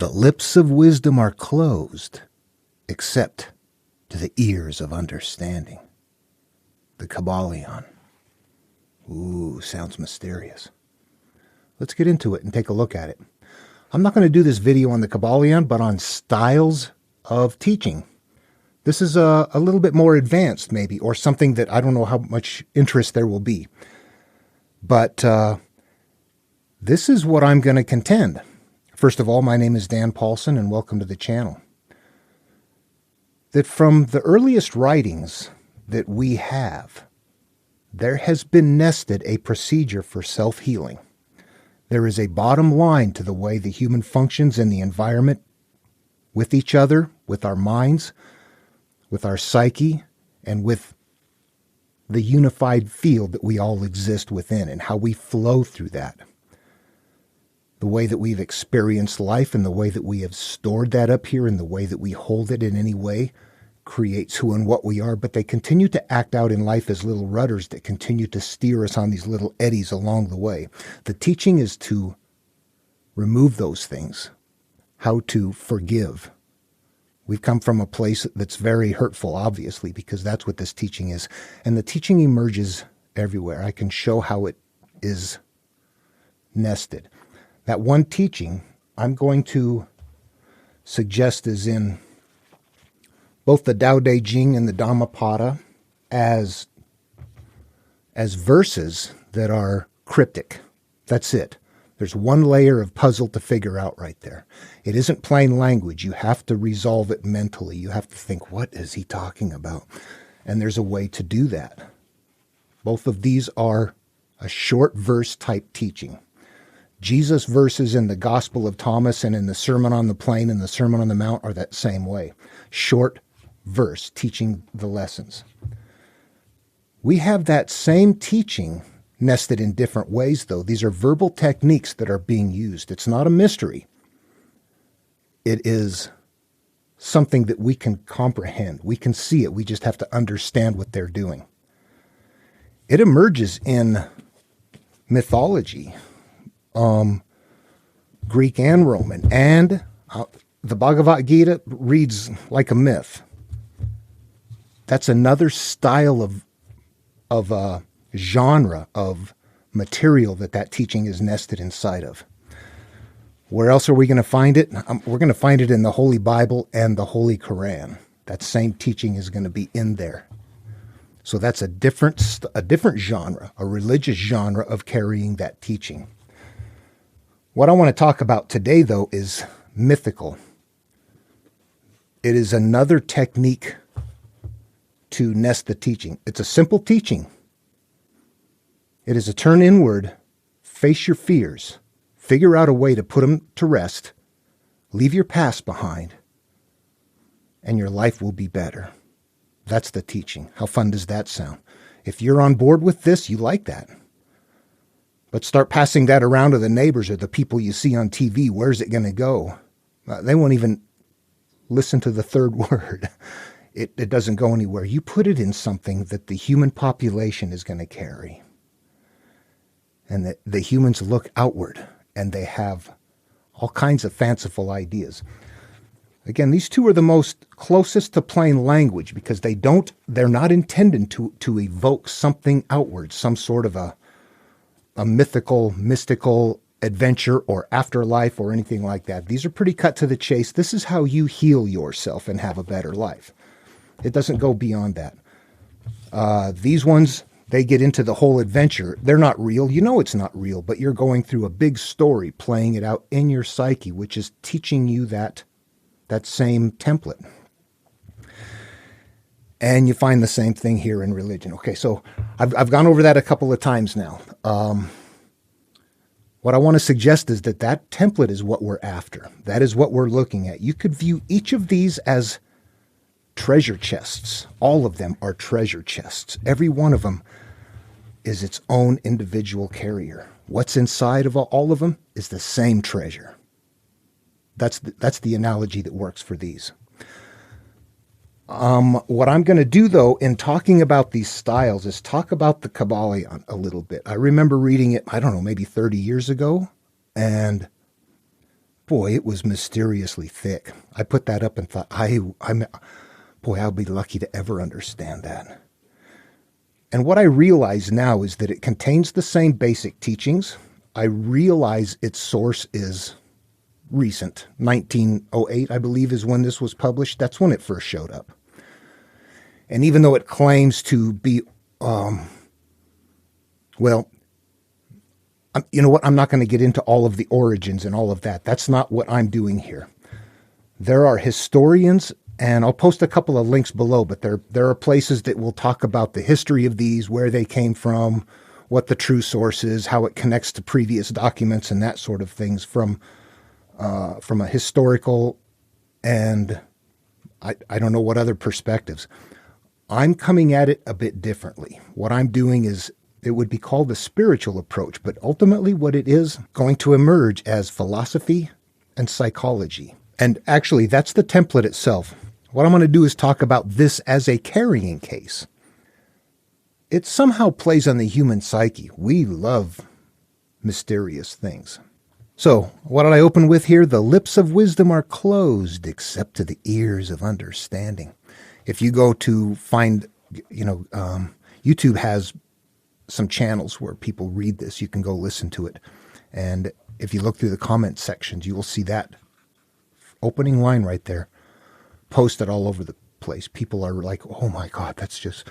The lips of wisdom are closed, except to the ears of understanding. The Kybalion. Ooh, sounds mysterious. Let's get into it and take a look at it. I'm not going to do this video on the Kybalion, but on styles of teaching. This is a little bit more advanced, maybe, or something that I don't know how much interest there will be. But this is what I'm going to contend. First of all, my name is Dan Paulson, and welcome to the channel. That from the earliest writings that we have, there has been nested a procedure for self-healing. There is a bottom line to the way the human functions in the environment, with each other, with our minds, with our psyche, and with the unified field that we all exist within, and how we flow through that. The way that we've experienced life and the way that we have stored that up here and the way that we hold it in any way creates who and what we are, but they continue to act out in life as little rudders that continue to steer us on these little eddies along the way. The teaching is to remove those things, how to forgive. We've come from a place that's very hurtful, obviously, because that's what this teaching is. And the teaching emerges everywhere. I can show how it is nested. That one teaching I'm going to suggest is in both the Tao Te Ching and the Dhammapada as verses that are cryptic. That's it. There's one layer of puzzle to figure out right there. It isn't plain language. You have to resolve it mentally. You have to think, what is he talking about? And there's a way to do that. Both of these are a short verse type teaching. Jesus' verses in the Gospel of Thomas and in the Sermon on the Plain and the Sermon on the Mount are that same way. Short verse teaching the lessons. We have that same teaching nested in different ways, though. These are verbal techniques that are being used. It's not a mystery. It is something that we can comprehend. We can see it. We just have to understand what they're doing. It emerges in mythology, Greek and Roman, and the Bhagavad Gita reads like a myth. That's another style of a genre of material that teaching is nested inside of. Where else are we going to find it? We're going to find it in the Holy Bible and the Holy Quran. That same teaching is going to be in there. So that's a different genre, a religious genre of carrying that teaching. What I want to talk about today, though, is mythical. It is another technique to nest the teaching. It's a simple teaching. It is a turn inward, face your fears, figure out a way to put them to rest, leave your past behind, and your life will be better. That's the teaching. How fun does that sound? If you're on board with this, you like that. But start passing that around to the neighbors or the people you see on TV. Where's it going to go? They won't even listen to the third word. It doesn't go anywhere. You put it in something that the human population is going to carry. And that the humans look outward and they have all kinds of fanciful ideas. Again, these two are the most closest to plain language because they're not intended to evoke something outward, some sort of a mythical, mystical adventure or afterlife or anything like that. These are pretty cut to the chase. This is how you heal yourself and have a better life. It doesn't go beyond that. These ones, they get into the whole adventure. They're not real. You know it's not real, but you're going through a big story, playing it out in your psyche, which is teaching you that same template. And you find the same thing here in religion. Okay, so I've gone over that a couple of times now. What I want to suggest is that template is what we're after. That is what we're looking at. You could view each of these as treasure chests. All of them are treasure chests. Every one of them is its own individual carrier. What's inside of all of them is the same treasure. That's the analogy that works for these. What I'm going to do, though, in talking about these styles is talk about the Kybalion a little bit. I remember reading it, I don't know, maybe 30 years ago, and Boy, it was mysteriously thick. I put that up and thought, boy, I'll be lucky to ever understand that. And what I realize now is that it contains the same basic teachings. I realize its source is recent. 1908, I believe, is when this was published. That's when it first showed up. And even though it claims to be, you know what? I'm not going to get into all of the origins and all of that. That's not what I'm doing here. There are historians, and I'll post a couple of links below, but there are places that will talk about the history of these, where they came from, what the true source is, how it connects to previous documents and that sort of things from a historical and I don't know what other perspectives. I'm coming at it a bit differently. What I'm doing is, it would be called the spiritual approach, but ultimately what it is going to emerge as philosophy and psychology. And actually, that's the template itself. What I'm going to do is talk about this as a carrying case. It somehow plays on the human psyche. We love mysterious things. So, what did I open with here? The lips of wisdom are closed except to the ears of understanding. If you go to find, YouTube has some channels where people read this. You can go listen to it. And if you look through the comment sections, you will see that opening line right there posted all over the place. People are like, oh my God, that's just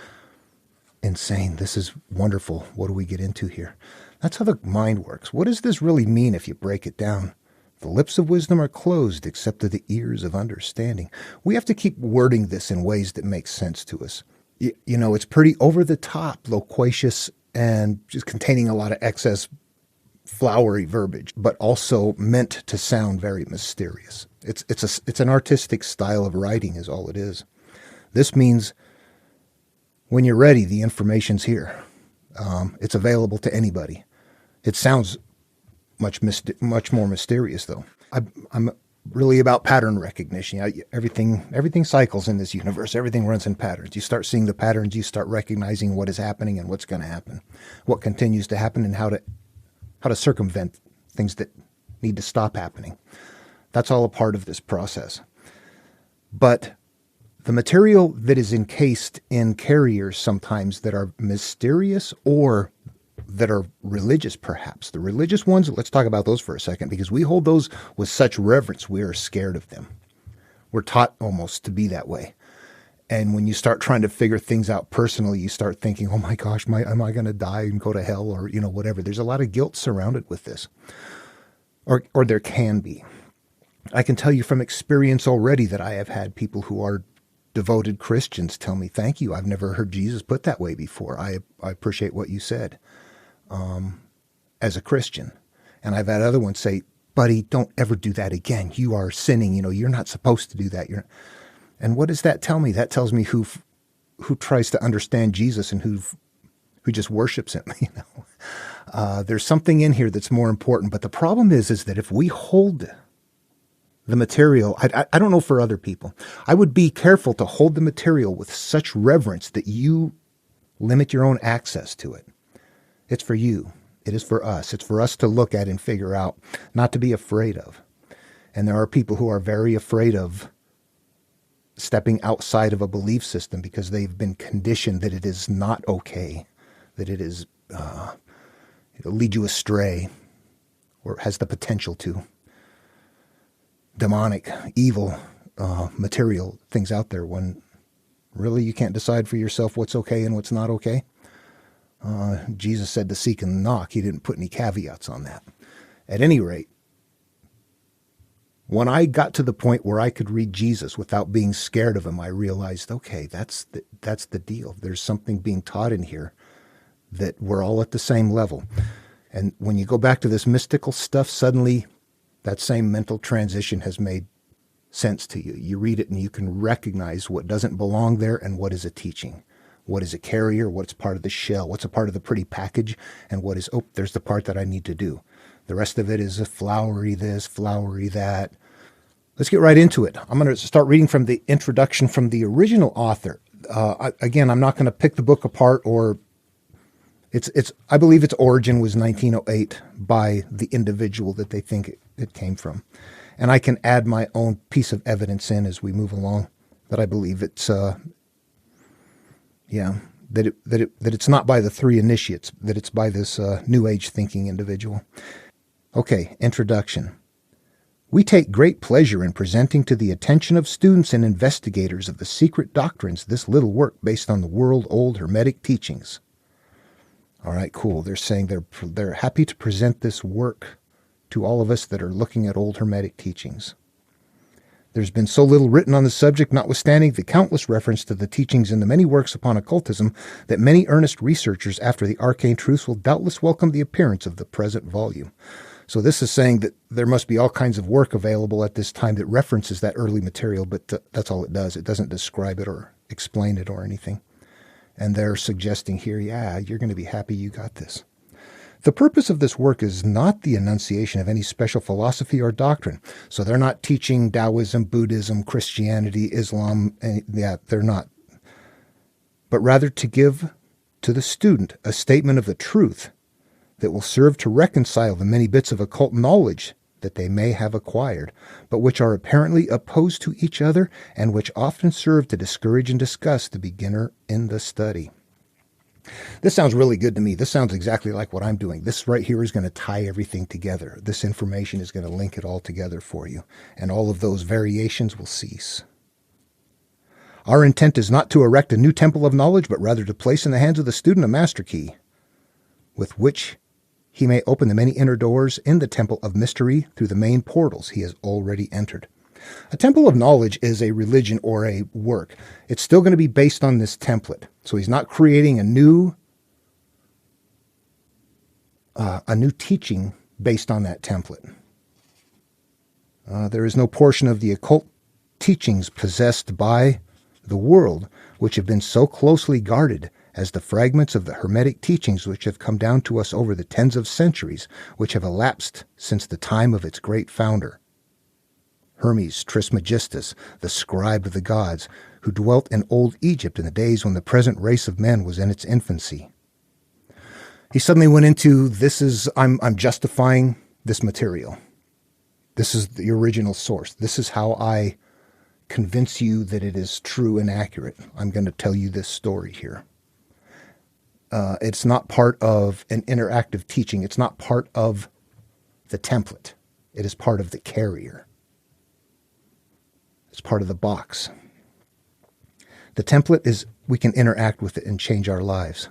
insane. This is wonderful. What do we get into here? That's how the mind works. What does this really mean if you break it down? The lips of wisdom are closed except to the ears of understanding. We have to keep wording this in ways that make sense to us. It's pretty over the top, loquacious, and just containing a lot of excess flowery verbiage, but also meant to sound very mysterious. It's an artistic style of writing is all it is. This means when you're ready, the information's here. It's available to anybody. It sounds much more mysterious, though. I'm really about pattern recognition. Everything cycles in this universe. Everything runs in patterns. You start seeing the patterns. You start recognizing what is happening and what's going to happen, what continues to happen, and how to circumvent things that need to stop happening. That's all a part of this process. But the material that is encased in carriers sometimes that are mysterious or that are religious, perhaps. The religious ones, let's talk about those for a second, because we hold those with such reverence, we are scared of them. We're taught almost to be that way. And when you start trying to figure things out personally, you start thinking, oh my gosh, am I going to die and go to hell or, whatever. There's a lot of guilt surrounded with this. Or there can be. I can tell you from experience already that I have had people who are devoted Christians tell me, thank you, I've never heard Jesus put that way before. I appreciate what you said. As a Christian. And I've had other ones say, buddy, don't ever do that again. You are sinning. You're not supposed to do that. And what does that tell me? That tells me who tries to understand Jesus and who just worships him. There's something in here that's more important. But the problem is that if we hold the material, I don't know for other people, I would be careful to hold the material with such reverence that you limit your own access to it. It's for you. It is for us. It's for us to look at and figure out, not to be afraid of. And there are people who are very afraid of stepping outside of a belief system because they've been conditioned that it is not okay, that it is it'll lead you astray, or has the potential to. Demonic, evil, material things out there when really you can't decide for yourself what's okay and what's not okay. Jesus said to seek and knock. He didn't put any caveats on that. At any rate, when I got to the point where I could read Jesus without being scared of him, I realized, okay, that's the deal. There's something being taught in here that we're all at the same level. And when you go back to this mystical stuff, suddenly that same mental transition has made sense to you. You read it and you can recognize what doesn't belong there and what is a teaching. What is a carrier? What's part of the shell? What's a part of the pretty package? And what is, there's the part that I need to do. The rest of it is a flowery this, flowery that. Let's get right into it. I'm going to start reading from the introduction from the original author. Again, I'm not going to pick the book apart, or I believe its origin was 1908 by the individual that they think it came from. And I can add my own piece of evidence in as we move along, that I believe it's, that it's not by the three initiates, that it's by this New Age thinking individual. Okay, introduction. We take great pleasure in presenting to the attention of students and investigators of the secret doctrines this little work based on the world-old hermetic teachings. All right, cool. They're saying they're happy to present this work to all of us that are looking at old hermetic teachings. There's been so little written on the subject, notwithstanding the countless reference to the teachings in the many works upon occultism, that many earnest researchers after the arcane truths will doubtless welcome the appearance of the present volume. So this is saying that there must be all kinds of work available at this time that references that early material, but that's all it does. It doesn't describe it or explain it or anything. And they're suggesting here, yeah, you're going to be happy you got this. The purpose of this work is not the enunciation of any special philosophy or doctrine. So they're not teaching Taoism, Buddhism, Christianity, Islam. They're not. But rather to give to the student a statement of the truth that will serve to reconcile the many bits of occult knowledge that they may have acquired, but which are apparently opposed to each other and which often serve to discourage and disgust the beginner in the study. This sounds really good to me. This sounds exactly like what I'm doing. This right here is going to tie everything together. This information is going to link it all together for you, and all of those variations will cease. Our intent is not to erect a new temple of knowledge, but rather to place in the hands of the student a master key, with which he may open the many inner doors in the temple of mystery through the main portals he has already entered. A temple of knowledge is a religion or a work. It's still going to be based on this template. So he's not creating a new teaching based on that template. There is no portion of the occult teachings possessed by the world which have been so closely guarded as the fragments of the hermetic teachings which have come down to us over the tens of centuries which have elapsed since the time of its great founder, Hermes Trismegistus, the scribe of the gods, who dwelt in old Egypt in the days when the present race of men was in its infancy. He suddenly went into, I'm justifying this material. This is the original source. This is how I convince you that it is true and accurate. I'm going to tell you this story here. It's not part of an interactive teaching. It's not part of the template. It is part of the carrier. It's part of the box. The template is, we can interact with it and change our lives.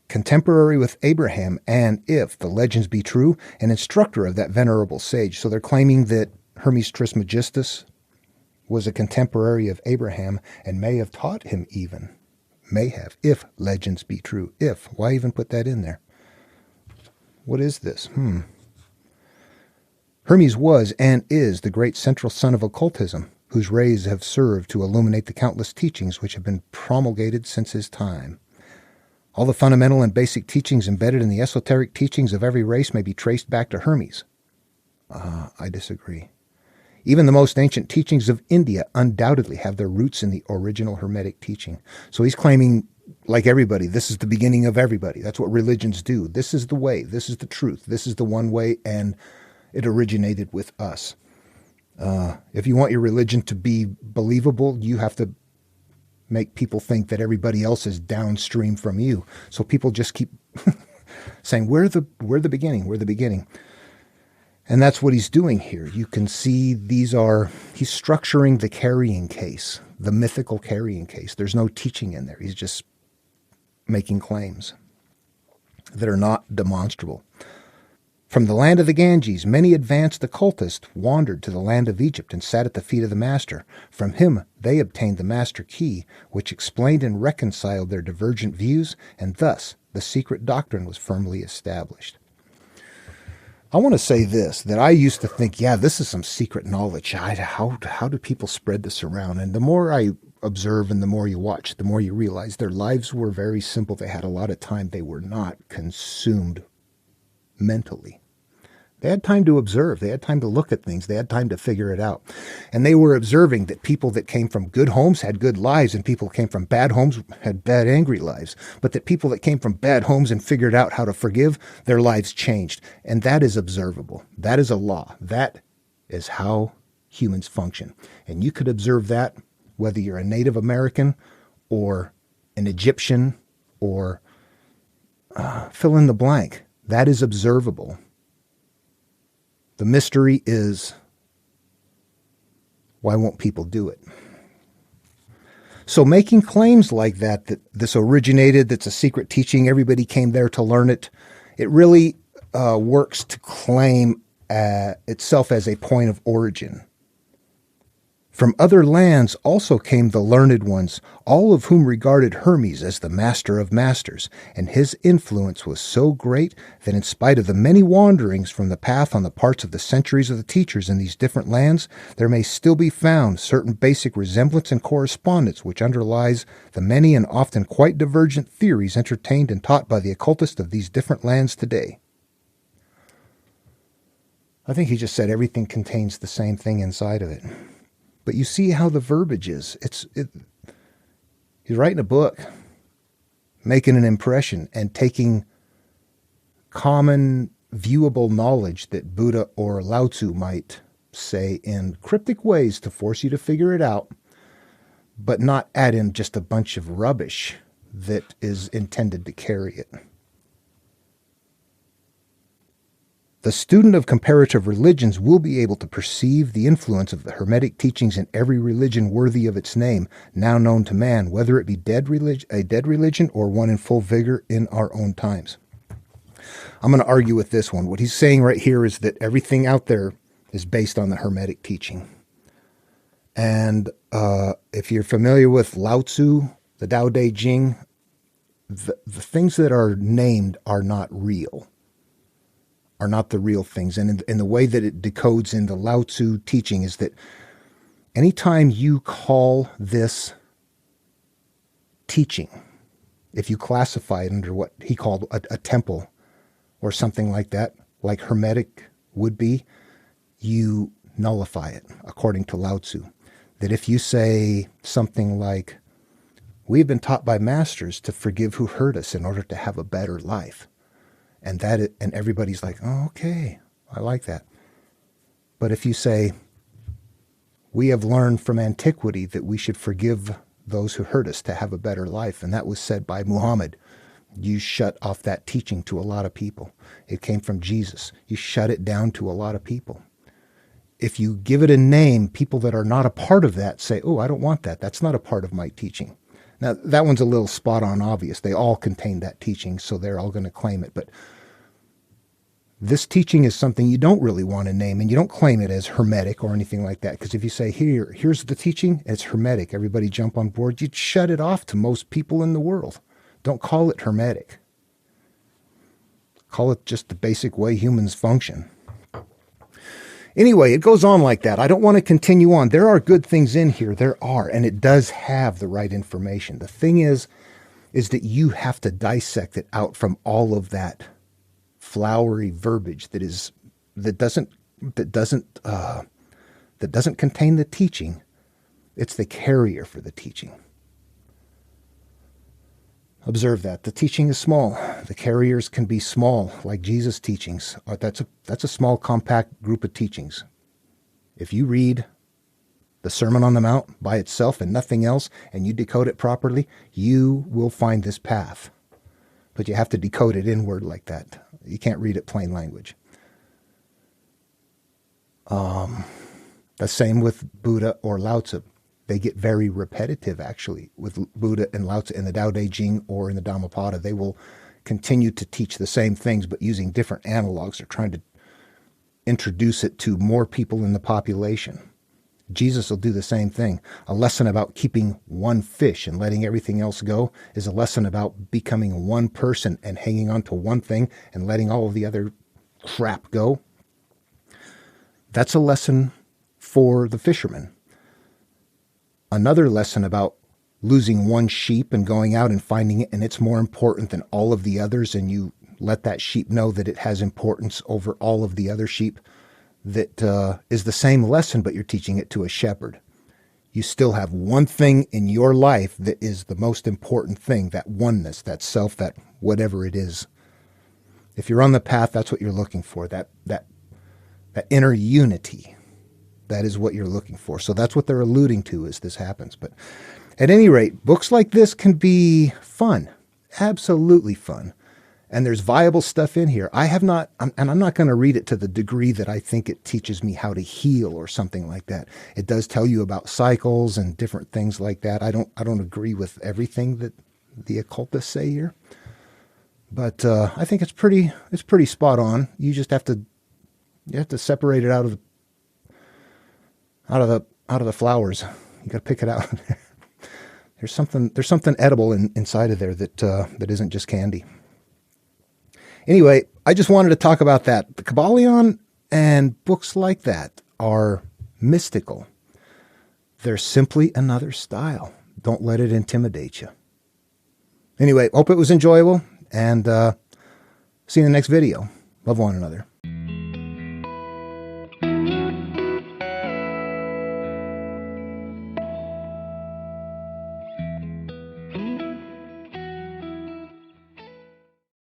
Contemporary with Abraham, and if the legends be true, an instructor of that venerable sage. So they're claiming that Hermes Trismegistus was a contemporary of Abraham and may have taught him even. May have, if legends be true. If. Why even put that in there? What is this? Hermes was and is the great central sun of occultism, whose rays have served to illuminate the countless teachings which have been promulgated since his time. All the fundamental and basic teachings embedded in the esoteric teachings of every race may be traced back to Hermes. I disagree. Even the most ancient teachings of India undoubtedly have their roots in the original Hermetic teaching. So he's claiming, like everybody, this is the beginning of everybody. That's what religions do. This is the way. This is the truth. This is the one way, and it originated with us. If you want your religion to be believable, you have to make people think that everybody else is downstream from you. So people just keep saying, we're the beginning. We're the beginning. And that's what he's doing here. You can see he's structuring the carrying case, the mythical carrying case. There's no teaching in there. He's just making claims that are not demonstrable. From the land of the Ganges, many advanced occultists wandered to the land of Egypt and sat at the feet of the master. From him they obtained the master key, which explained and reconciled their divergent views, and thus the secret doctrine was firmly established. I want to say this, that I used to think, this is some secret knowledge. How do people spread this around? And the more I observe and the more you watch, the more you realize their lives were very simple. They had a lot of time. They were not consumed mentally. They had time to observe. They had time to look at things. They had time to figure it out. And they were observing that people that came from good homes had good lives, and people who came from bad homes had bad, angry lives. But that people that came from bad homes and figured out how to forgive, their lives changed. And that is observable. That is a law. That is how humans function. And you could observe that whether you're a Native American or an Egyptian or fill in the blank. That is observable. The mystery is, why won't people do it? So making claims like that this originated, that's a secret teaching, everybody came there to learn it, it really works to claim itself as a point of origin. From other lands also came the learned ones, all of whom regarded Hermes as the master of masters, and his influence was so great that in spite of the many wanderings from the path on the parts of the centuries of the teachers in these different lands, there may still be found certain basic resemblance and correspondence which underlies the many and often quite divergent theories entertained and taught by the occultists of these different lands today. I think he just said everything contains the same thing inside of it. But you see how the verbiage is. He's writing a book, making an impression, and taking common viewable knowledge that Buddha or Lao Tzu might say in cryptic ways to force you to figure it out, but not add in just a bunch of rubbish that is intended to carry it. The student of comparative religions will be able to perceive the influence of the hermetic teachings in every religion worthy of its name, now known to man, whether it be a dead religion or one in full vigor in our own times. I'm going to argue with this one. What he's saying right here is that everything out there is based on the hermetic teaching. And if you're familiar with Lao Tzu, the Tao Te Ching, the things that are named are not real. Are not the real things. And in the way that it decodes in the Lao Tzu teaching is that anytime you call this teaching, if you classify it under what he called a temple or something like that, like hermetic would be, you nullify it, according to Lao Tzu. That if you say something like, we've been taught by masters to forgive who hurt us in order to have a better life. And everybody's like, oh, okay, I like that. But if you say, we have learned from antiquity that we should forgive those who hurt us to have a better life, and that was said by Muhammad, you shut off that teaching to a lot of people. It came from Jesus. You shut it down to a lot of people. If you give it a name, people that are not a part of that say, oh, I don't want that. That's not a part of my teaching. Now, that one's a little spot on obvious. They all contain that teaching, so they're all going to claim it. But this teaching is something you don't really want to name, and you don't claim it as hermetic or anything like that. Because if you say, here's the teaching, it's hermetic, everybody jump on board, you'd shut it off to most people in the world. Don't call it hermetic. Call it just the basic way humans function. Anyway, it goes on like that. I don't want to continue on. There are good things in here. There are, and it does have the right information. The thing is that you have to dissect it out from all of that flowery verbiage that doesn't contain the teaching. It's the carrier for the teaching. Observe that. The teaching is small. The carriers can be small, like Jesus' teachings. That's a small, compact group of teachings. If you read the Sermon on the Mount by itself and nothing else, and you decode it properly, you will find this path. But you have to decode it inward like that. You can't read it plain language. The same with Buddha or Lao Tzu. They get very repetitive, actually, with Buddha and Lao Tzu in the Tao Te Ching or in the Dhammapada. They will continue to teach the same things, but using different analogs. They're trying to introduce it to more people in the population. Jesus will do the same thing. A lesson about keeping one fish and letting everything else go is a lesson about becoming one person and hanging on to one thing and letting all of the other crap go. That's a lesson for the fishermen. Another lesson about losing one sheep and going out and finding it, and it's more important than all of the others, and you let that sheep know that it has importance over all of the other sheep. That is the same lesson, but you're teaching it to a shepherd. You still have one thing in your life that is the most important thing, that oneness, that self, that whatever it is. If you're on the path, that's what you're looking for, that inner unity. that is what you're looking for. So that's what they're alluding to as this happens. But at any rate, books like this can be fun, absolutely fun. And there's viable stuff in here. I have not, and I'm not going to read it to the degree that I think it teaches me how to heal or something like that. It does tell you about cycles and different things like that. I don't agree with everything that the occultists say here, but I think it's pretty spot on. You just have to separate it out of the flowers. You got to pick it out. There's something edible inside of there that isn't just candy. Anyway, I just wanted to talk about that. The Kybalion and books like that are mystical. They're simply another style. Don't let it intimidate you. Anyway, hope it was enjoyable, and see you in the next video. Love one another.